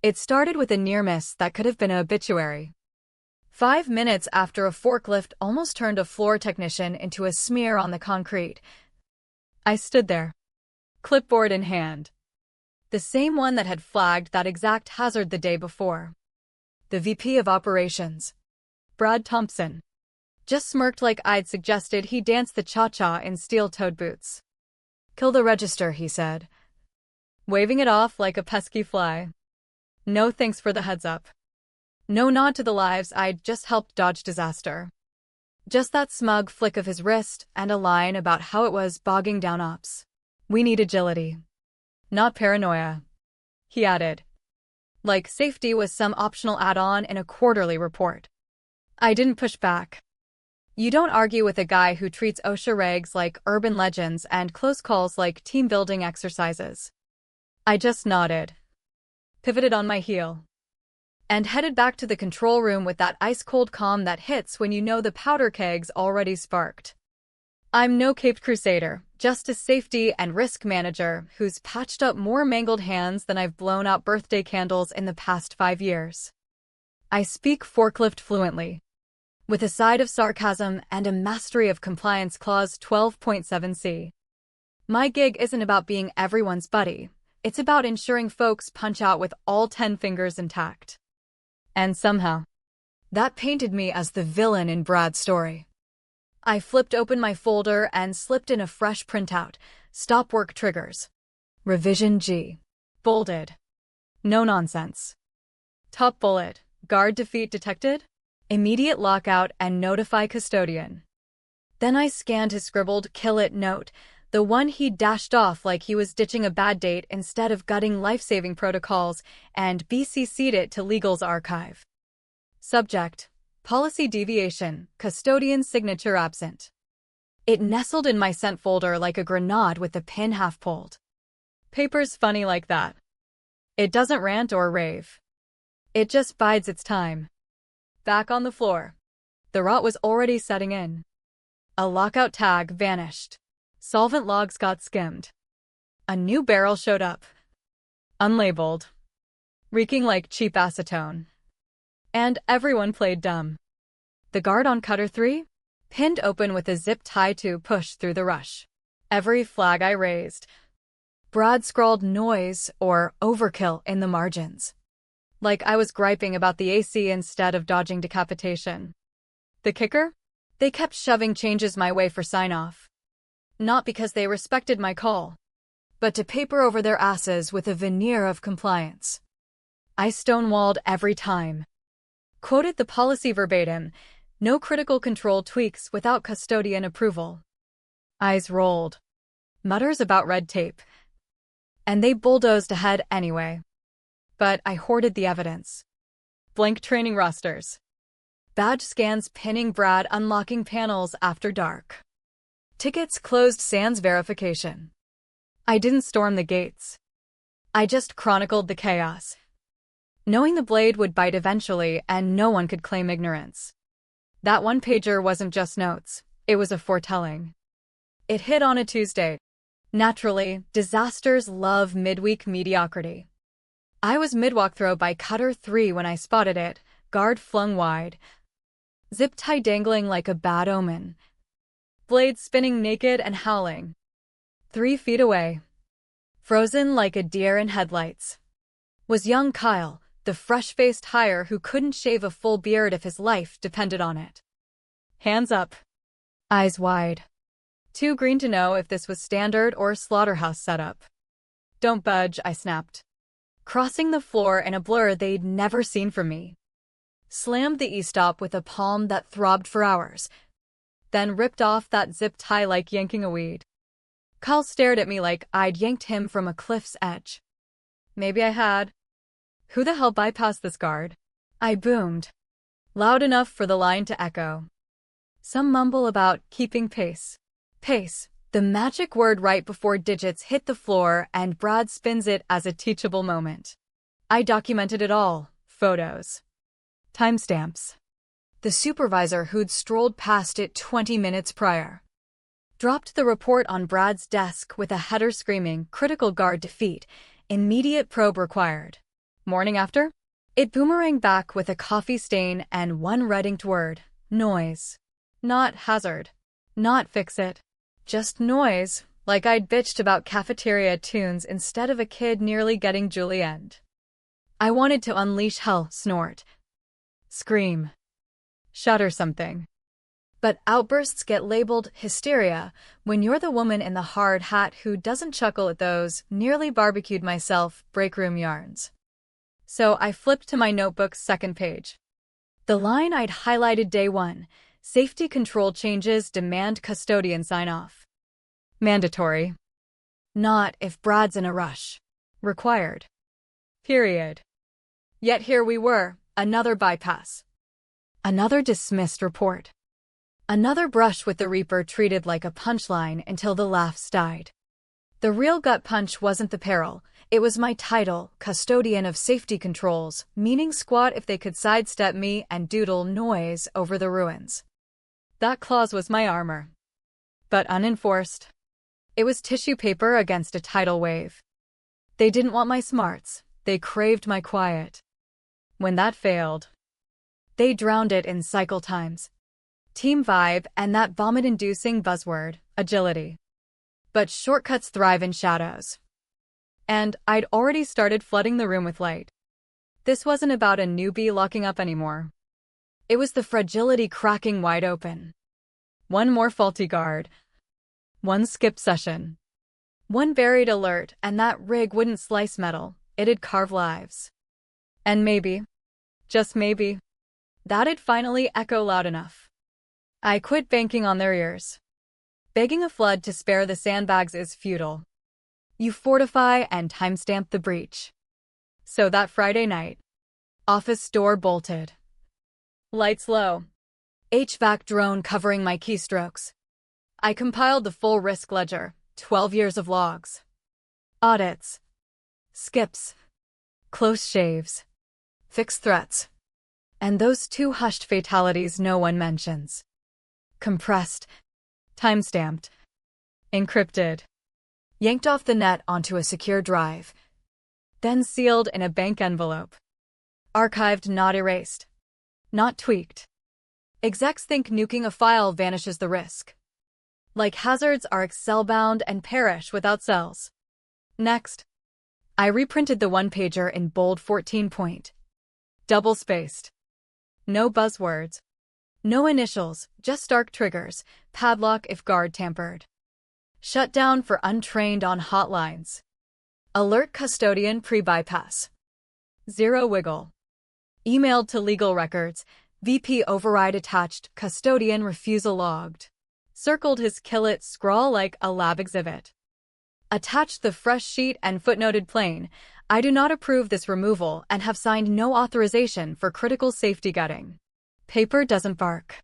It started with a near miss that could have been an obituary. 5 minutes after a forklift almost turned a floor technician into a smear on the concrete. I stood there, clipboard in hand. The same one that had flagged that exact hazard the day before. The VP of Operations, Brad Thompson, just smirked like I'd suggested he dance the cha-cha in steel-toed boots. "Kill the register," he said, waving it off like a pesky fly. No thanks for the heads up. No nod to the lives I'd just helped dodge disaster. Just that smug flick of his wrist and a line about how it was bogging down ops. "We need agility, not paranoia," he added. Like safety was some optional add-on in a quarterly report. I didn't push back. You don't argue with a guy who treats OSHA regs like urban legends and close calls like team-building exercises. I just nodded, pivoted on my heel, and headed back to the control room with that ice-cold calm that hits when you know the powder keg's already sparked. I'm no caped crusader, just a safety and risk manager who's patched up more mangled hands than I've blown out birthday candles in the past 5 years. I speak forklift fluently, with a side of sarcasm and a mastery of Compliance Clause 12.7c. My gig isn't about being everyone's buddy. It's about ensuring folks punch out with all 10 fingers intact. And somehow, that painted me as the villain in Brad's story. I flipped open my folder and slipped in a fresh printout. Stop work triggers. Revision G. Bolded. No nonsense. Top bullet. Guard defeat detected? Immediate lockout and notify custodian. Then I scanned his scribbled "kill it" note, the one he dashed off like he was ditching a bad date instead of gutting life-saving protocols, and BCC'd it to legal's archive. Subject: policy deviation, custodian's signature absent. It nestled in my sent folder like a grenade with the pin half pulled. Paper's funny like that. It doesn't rant or rave. It just bides its time. Back on the floor. The rot was already setting in. A lockout tag vanished. Solvent logs got skimmed. A new barrel showed up. Unlabeled. Reeking like cheap acetone. And everyone played dumb. The guard on Cutter 3? Pinned open with a zip tie to push through the rush. Every flag I raised. Brad scrawled noise or overkill in the margins. Like I was griping about the AC instead of dodging decapitation. The kicker? They kept shoving changes my way for sign-off. Not because they respected my call, but to paper over their asses with a veneer of compliance. I stonewalled every time. Quoted the policy verbatim, no critical control tweaks without custodian approval. Eyes rolled. Mutters about red tape. And they bulldozed ahead anyway. But I hoarded the evidence. Blank training rosters. Badge scans pinning Brad unlocking panels after dark. Tickets closed sans verification. I didn't storm the gates. I just chronicled the chaos. Knowing the blade would bite eventually and no one could claim ignorance. That one-pager wasn't just notes, it was a foretelling. It hit on a Tuesday. Naturally, disasters love midweek mediocrity. I was mid-walkthrow by Cutter 3 when I spotted it, guard flung wide. Zip tie dangling like a bad omen. Blade spinning naked and howling. 3 feet away, frozen like a deer in headlights, was young Kyle, the fresh-faced hire who couldn't shave a full beard if his life depended on it. Hands up. Eyes wide. Too green to know if this was standard or slaughterhouse setup. "Don't budge," I snapped. Crossing the floor in a blur they'd never seen from me. Slammed the e-stop with a palm that throbbed for hours. Then ripped off that zip tie like yanking a weed. Kyle stared at me like I'd yanked him from a cliff's edge. Maybe I had. Who the hell bypassed this guard? I boomed. Loud enough for the line to echo. Some mumble about keeping pace. Pace, the magic word right before digits hit the floor and Brad spins it as a teachable moment. I documented it all. Photos. Timestamps. The supervisor who'd strolled past it 20 minutes prior. Dropped the report on Brad's desk with a header screaming, "Critical guard defeat. Immediate probe required." Morning after? It boomeranged back with a coffee stain and one red-inked word. Noise. Not hazard. Not fix it. Just noise, like I'd bitched about cafeteria tunes instead of a kid nearly getting julienned. I wanted to unleash hell, snort, scream, shudder something. But outbursts get labeled hysteria when you're the woman in the hard hat who doesn't chuckle at those nearly barbecued myself breakroom yarns. So I flipped to my notebook's second page. The line I'd highlighted day one, safety control changes demand custodian sign-off. Mandatory. Not if Brad's in a rush. Required. Period. Yet here we were, another bypass. Another dismissed report. Another brush with the Reaper treated like a punchline until the laughs died. The real gut punch wasn't the peril, it was my title, custodian of safety controls, meaning squat if they could sidestep me and doodle noise over the ruins. That clause was my armor. But unenforced. It was tissue paper against a tidal wave. They didn't want my smarts, they craved my quiet. When that failed, they drowned it in cycle times, team vibe, and that vomit-inducing buzzword, agility. But shortcuts thrive in shadows. And I'd already started flooding the room with light. This wasn't about a newbie locking up anymore. It was the fragility cracking wide open. One more faulty guard. One skipped session. One buried alert, and that rig wouldn't slice metal, it'd carve lives. And maybe, just maybe, that'd finally echo loud enough. I quit banking on their ears. Begging a flood to spare the sandbags is futile. You fortify and timestamp the breach. So that Friday night, office door bolted. Lights low. HVAC drone covering my keystrokes. I compiled the full risk ledger, 12 years of logs. Audits. Skips. Close shaves. Fixed threats. And those two hushed fatalities no one mentions. Compressed. Timestamped. Encrypted. Yanked off the net onto a secure drive. Then sealed in a bank envelope. Archived, not erased. Not tweaked. Execs think nuking a file vanishes the risk. Like hazards are Excel-bound and perish without cells. Next, I reprinted the one-pager in bold 14-point. Double-spaced. No buzzwords. No initials, just stark triggers, padlock if guard tampered. Shutdown for untrained on hotlines. Alert custodian pre-bypass. Zero wiggle. Emailed to legal records, VP override attached, custodian refusal logged. Circled his kill it scrawl like a lab exhibit. Attached the fresh sheet and footnoted plain, I do not approve this removal and have signed no authorization for critical safety gutting. Paper doesn't bark.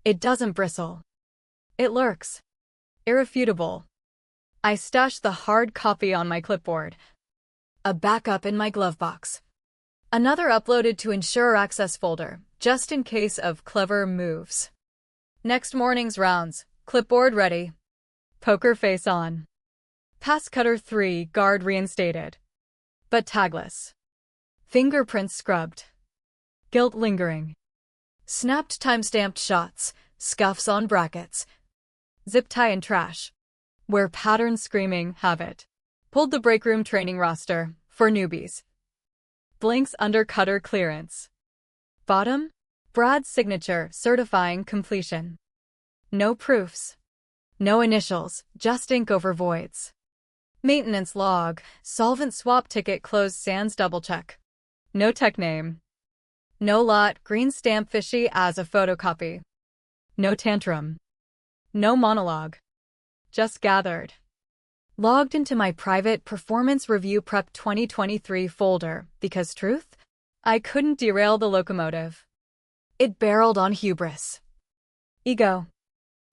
It doesn't bristle. It lurks. Irrefutable. I stashed the hard copy on my clipboard. A backup in my glove box. Another uploaded to Insurer Access folder, just in case of clever moves. Next morning's rounds, clipboard ready. Poker face on. Pass cutter 3, guard reinstated. But tagless. Fingerprints scrubbed. Guilt lingering. Snapped timestamped shots, scuffs on brackets. Zip tie and trash. Where pattern screaming have it. Pulled the breakroom training roster, for newbies. Blinks under cutter clearance. Bottom, Brad's signature certifying completion. No proofs. No initials, just ink over voids. Maintenance log, solvent swap ticket closed sans double check. No tech name. No lot, green stamp fishy as a photocopy. No tantrum. No monologue. Just gathered. Logged into my private Performance Review Prep 2023 folder because truth? I couldn't derail the locomotive. It barreled on hubris. Ego.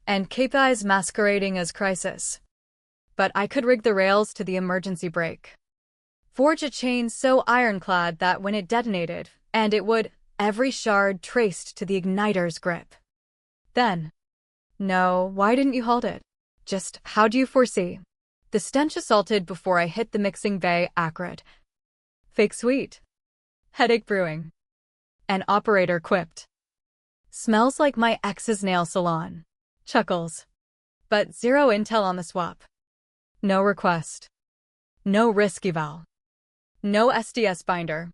And KPIs masquerading as crisis. But I could rig the rails to the emergency brake. Forge a chain so ironclad that when it detonated, and it would, every shard traced to the igniter's grip. Then, no, why didn't you hold it? Just, how do you foresee? The stench assaulted before I hit the mixing bay acrid. Fake sweet. Headache brewing. An operator quipped. Smells like my ex's nail salon. Chuckles. But zero intel on the swap. No request. No risk eval. No SDS binder.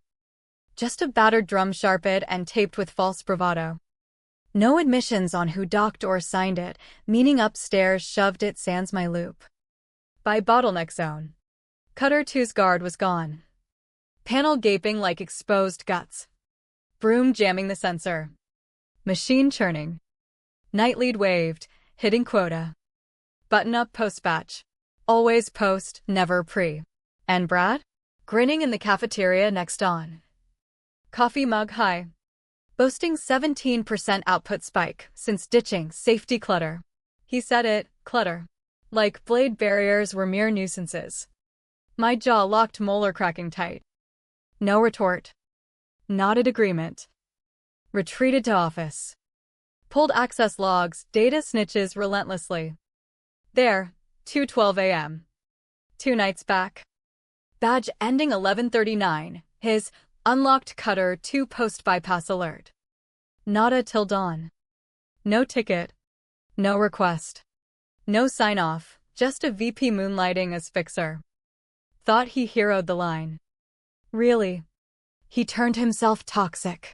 Just a battered drum sharpened and taped with false bravado. No admissions on who docked or signed it, meaning upstairs shoved it sans my loop. By bottleneck zone. Cutter 2's guard was gone. Panel gaping like exposed guts. Broom jamming the sensor. Machine churning. Night lead waved, hitting quota. Button up post-batch. Always post, never pre. And Brad? Grinning in the cafeteria next on. Coffee mug high. Boasting 17% output spike since ditching safety clutter. He said it, clutter. Like blade barriers were mere nuisances. My jaw locked, molar cracking tight. No retort. Nodded agreement. Retreated to office. Pulled access logs, data snitches relentlessly. There, 2:12 a.m. 2 nights back. Badge ending 11:39, his unlocked Cutter 2 post-bypass alert. Nada till dawn. No ticket. No request. No sign-off, just a VP moonlighting as fixer. Thought he heroed the line. Really? He turned himself toxic.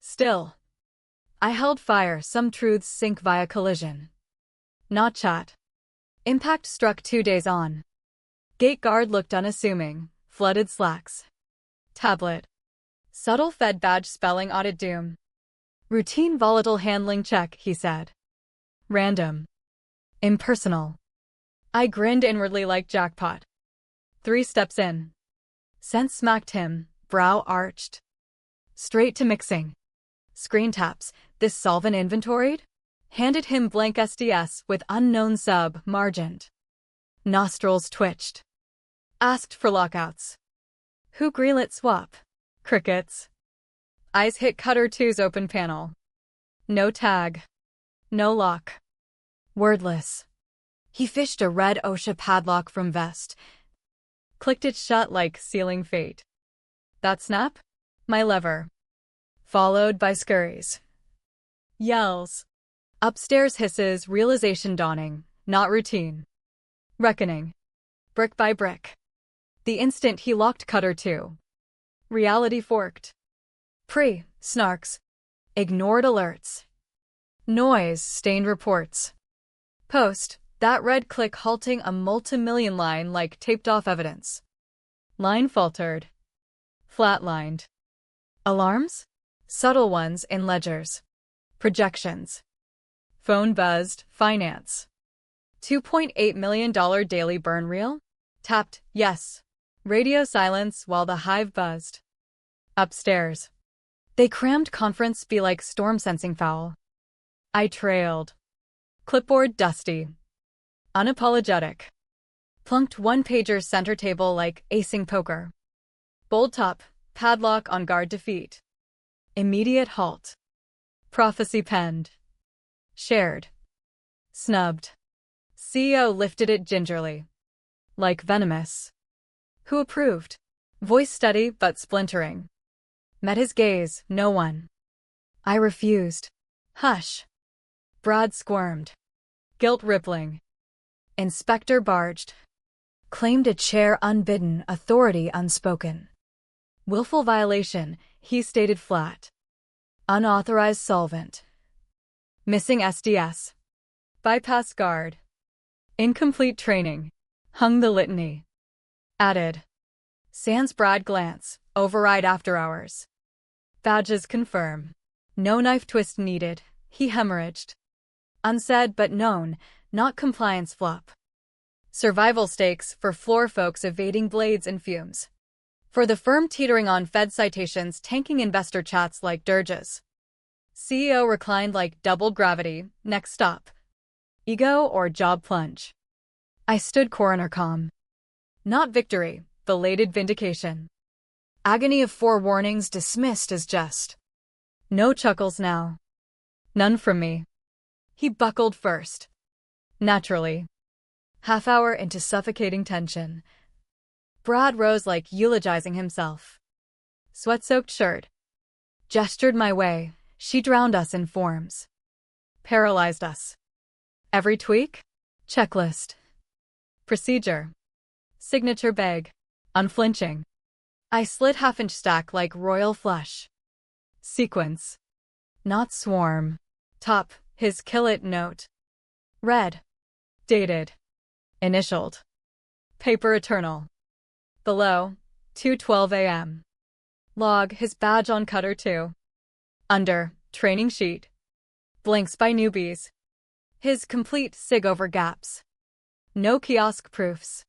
Still. I held fire, some truths sink via collision. Not chat. Impact struck 2 days on. Gate guard looked unassuming, flooded slacks. Tablet. Subtle Fed badge spelling audit doom. Routine volatile handling check, he said. Random. Impersonal. I grinned inwardly like jackpot. 3 steps in. Sense smacked him, brow arched. Straight to mixing. Screen taps, this solvent inventoried? Handed him blank SDS with unknown sub margined. Nostrils twitched. Asked for lockouts. Who greenlit swap? Crickets. Eyes hit Cutter 2's open panel. No tag. No lock. Wordless. He fished a red OSHA padlock from vest. Clicked it shut like sealing fate. That snap? My lever. Followed by scurries. Yells. Upstairs hisses, realization dawning, not routine. Reckoning. Brick by brick. The instant he locked Cutter 2. Reality forked. Snarks. Ignored alerts. Noise, stained reports. Post, that red click halting a multi-million line like taped off evidence. Line faltered. Flatlined. Alarms? Subtle ones in ledgers. Projections. Phone buzzed, finance. $2.8 million daily burn reel? Tapped, yes. Radio silence while the hive buzzed. Upstairs. They crammed conference be like storm sensing foul. I trailed. Clipboard dusty. Unapologetic. Plunked one-pager center table like acing poker. Bold top, padlock on guard to feet. Immediate halt. Prophecy penned. Shared. Snubbed. CEO lifted it gingerly. Like venomous. Who approved? Voice steady but splintering. Met his gaze, no one. I refused. Hush. Brad squirmed. Guilt rippling. Inspector barged. Claimed a chair unbidden, authority unspoken. Willful violation, he stated flat. Unauthorized solvent. Missing SDS. Bypass guard. Incomplete training. Hung the litany. Added. Sans Brad glance, override after hours. Badges confirm. No knife twist needed, he hemorrhaged. Unsaid but known, not compliance flop. Survival stakes for floor folks evading blades and fumes. For the firm teetering on Fed citations tanking investor chats like dirges. CEO reclined like double gravity, next stop. Ego or job plunge. I stood coroner calm. Not victory, belated vindication. Agony of forewarnings dismissed as jest. No chuckles now. None from me. He buckled first. Naturally. Half hour into suffocating tension. Brad rose like eulogizing himself. Sweat-soaked shirt. Gestured my way. She drowned us in forms. Paralyzed us. Every tweak? Checklist. Procedure. Signature bag. Unflinching. I slid half-inch stack like royal flush. Sequence. Not swarm. Top, his kill it note. Red. Dated. Initialed. Paper eternal. Below, 2:12 a.m. Log, his badge on cutter 2. Under, training sheet. Blinks by newbies. His complete sig over gaps. No kiosk proofs.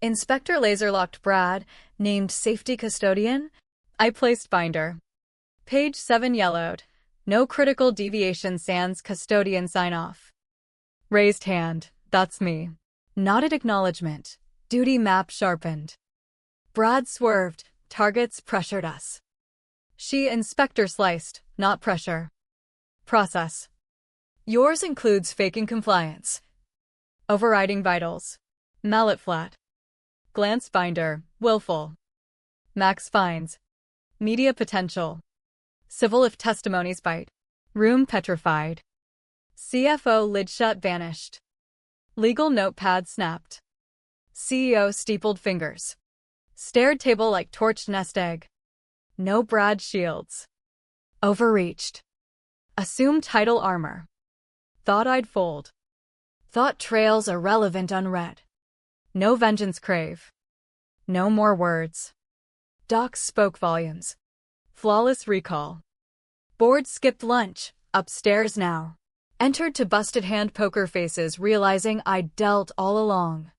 Inspector laser-locked Brad, named safety custodian. I placed binder. Page 7 yellowed. No critical deviation sans custodian sign-off. Raised hand. That's me. Nodded acknowledgement. Duty map sharpened. Brad swerved. Targets pressured us. She inspector sliced, not pressure. Process. Yours includes faking compliance. Overriding vitals. Mallet flat. Glance binder, willful. Max fines. Media potential. Civil if testimonies bite. Room petrified. CFO lid shut vanished. Legal notepad snapped. CEO steepled fingers. Stared table like torched nest egg. No Brad shields. Overreached. Assumed title armor. Thought I'd fold. Thought trails irrelevant unread. No vengeance crave. No more words. Docs spoke volumes. Flawless recall. Board skipped lunch, upstairs now. Entered to busted hand poker faces realizing I'd dealt all along.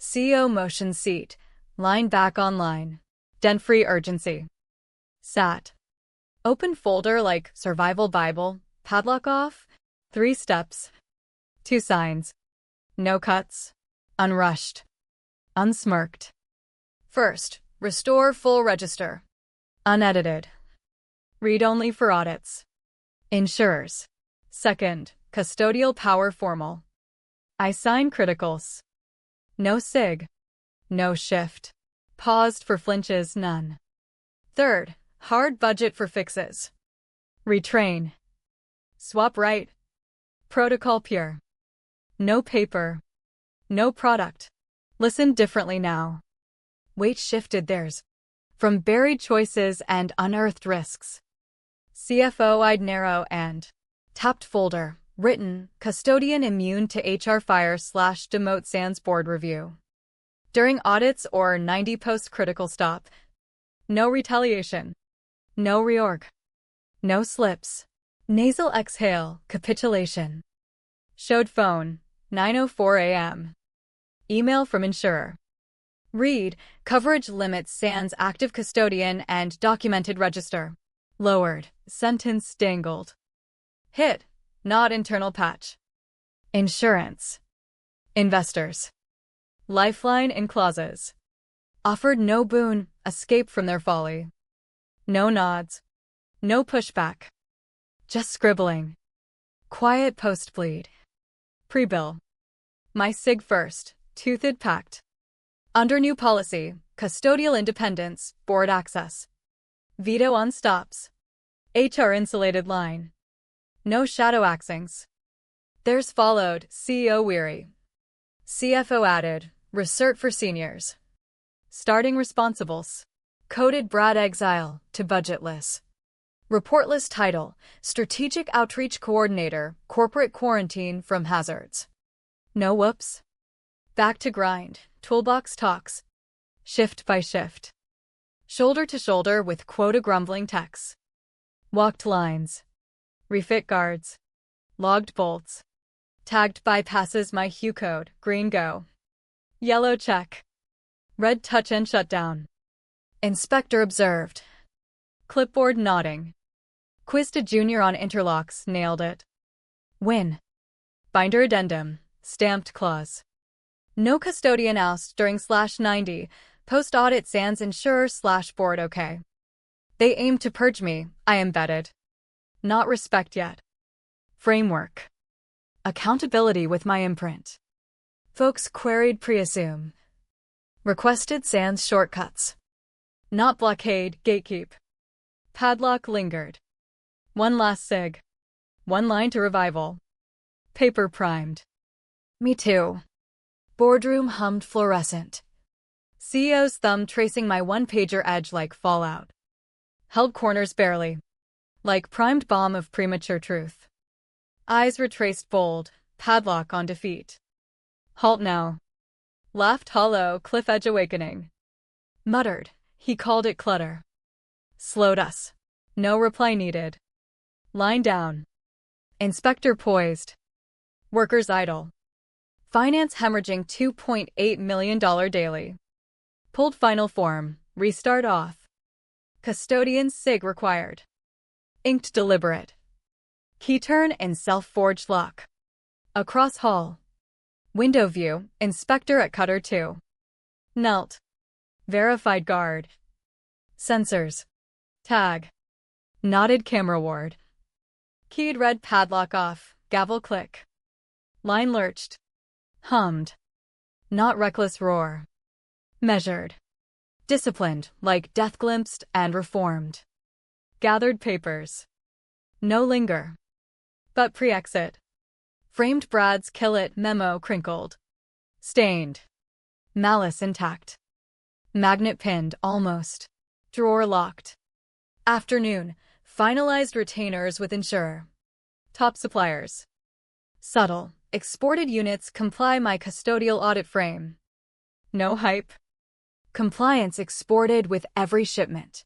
CEO motion seat, line back online. Dent-free urgency. Sat. Open folder like survival bible, padlock off, 3 steps. 2 signs. No cuts. Unrushed. Unsmirked. First, restore full register. Unedited. Read only for audits. Insurers. Second, custodial power formal. I sign criticals. No sig. No shift. Paused for flinches, none. Third, hard budget for fixes. Retrain. Swap right. Protocol pure. No paper. No product. Listen differently now. Weight shifted theirs. From buried choices and unearthed risks. CFO eyed narrow and tapped folder. Written, custodian immune to HR fire / demote sans board review. During audits or 90 post-critical stop. No retaliation. No reorg. No slips. Nasal exhale, capitulation. Showed phone, 9:04 a.m. Email from insurer. Read, coverage limits sans active custodian and documented register. Lowered, sentence dangled. Hit, not internal patch. Insurance. Investors. Lifeline in clauses. Offered no boon, escape from their folly. No nods. No pushback. Just scribbling. Quiet post-bleed. Pre-bill. My sig first, toothed pact. Under new policy, custodial independence, board access. Veto on stops. HR insulated line. No shadow axings. Theirs followed, CEO weary. CFO added, recert for seniors. Starting responsibles. Coded Brad exile to budgetless. Reportless title, Strategic Outreach Coordinator, Corporate Quarantine from Hazards. No whoops. Back to grind, toolbox talks. Shift by shift. Shoulder to shoulder with quota grumbling techs. Walked lines. Refit guards. Logged bolts. Tagged bypasses my hue code, green go. Yellow check. Red touch and shutdown. Inspector observed. Clipboard nodding. Quizzed a junior on interlocks, nailed it. Win. Binder addendum, stamped clause. No custodian oust during /90, post-audit sans insurer /board okay. They aim to purge me, I embedded. Not respect yet. Framework. Accountability with my imprint. Folks queried pre-assume. Requested sans shortcuts. Not blockade, gatekeep. Padlock lingered. One last cig. One line to revival. Paper primed. Me too. Boardroom hummed fluorescent. CEO's thumb tracing my one-pager edge like fallout. Held corners barely. Like primed bomb of premature truth. Eyes retraced bold, padlock on defeat. Halt now. Laughed hollow, cliff edge awakening. Muttered, he called it clutter. Slowed us. No reply needed. Line down. Inspector poised. Workers idle. Finance hemorrhaging $2.8 million daily. Pulled final form, restart off. Custodian sig required. Inked deliberate. Key turn and self-forged lock. Across hall. Window view, inspector at Cutter 2. Knelt. Verified guard. Sensors. Tag. Nodded camera ward. Keyed red padlock off, gavel click. Line lurched. Hummed. Not reckless roar. Measured. Disciplined, like death glimpsed and reformed. Gathered papers. No linger. But pre-exit. Framed Brad's kill it memo crinkled. Stained. Malice intact. Magnet pinned, almost. Drawer locked. Afternoon. Finalized retainers with insurer. Top suppliers. Subtle. Exported units comply my custodial audit frame. No hype. Compliance exported with every shipment.